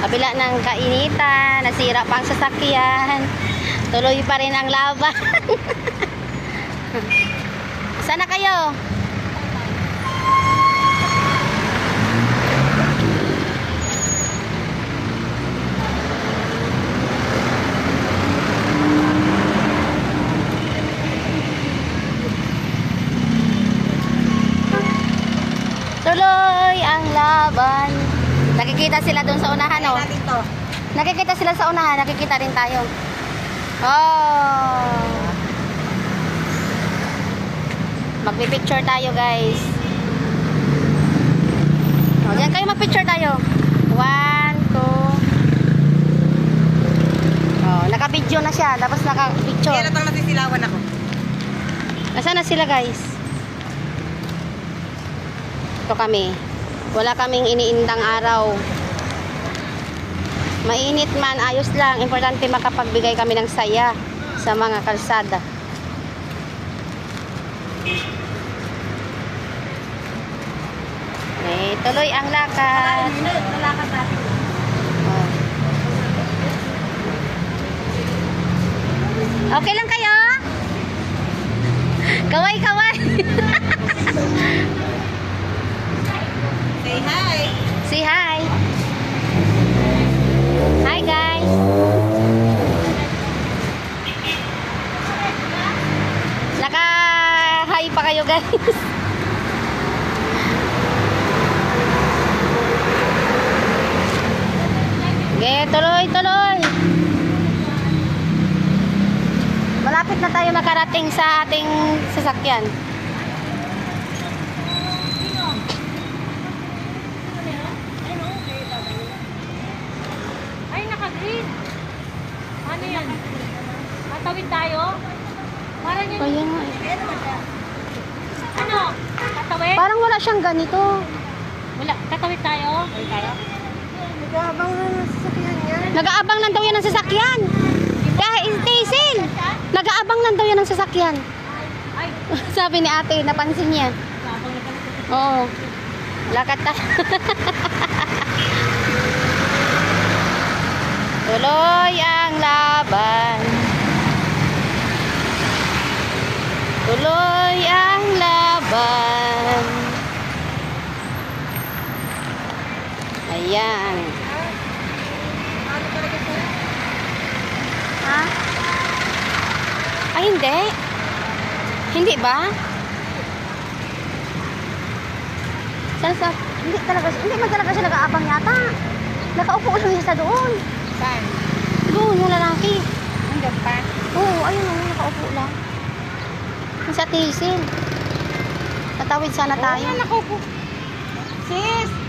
kabila ng kainitan, nasira pa ang sasakyan. Tuloy pa rin ang laban. Sana kayo? Tuloy ang laban. Nakikita sila doon sa unahan, oh. Nakikita sila sa unahan, nakikita rin tayo. Oh. Magpi-picture tayo, guys. Oh, diyan kayo mag-picture tayo. 1, 2. Oh, naka-video na siya, tapos naka-picture. Kaya natang nasisilawan ako. Nasaan na sila, guys? Ito kami. Wala kaming iniindang araw. Mainit man, ayos lang. Importante makapagbigay kami ng saya sa mga kalsada. Tuloy ang lakad. Lalakad natin. Oh. Okay lang kayo? Kaway-kaway. Say hi. Say hi. Hi, guys. Naka-hi pa kayo, guys. Okay, tuloy. Malapit na tayo makarating sa ating sasakyan. Ay, naka-green. Ano yan? Tatawid tayo? Parang yun. Kaya nga eh. Ano? Tatawid? Parang wala siyang ganito. Wala. Tatawid tayo? Tatawid tayo? Nag-aabang na ng sasakyan yan. Nag-aabang lang daw yan ng sasakyan. Kaya Taysil, nag-aabang lang daw yan ng sasakyan. Ay, Sabi ni ate, napansin niya. sabang na pala. Oo. Lakad tayo. Tuloy ang laban. Tuloy ang laban. Ayan. Ano talaga po? Ha? Ay, hindi. Hindi ba? Hindi man talaga siya nag-aabang yata. Nakaupo lang siya sa doon. Saan? Doon, yung lalaki. Hanggang pa? Oo, ayun o, nakaupo lang. Yung sa Taysil. Tatawid sana tayo. Nakaupo. Sis!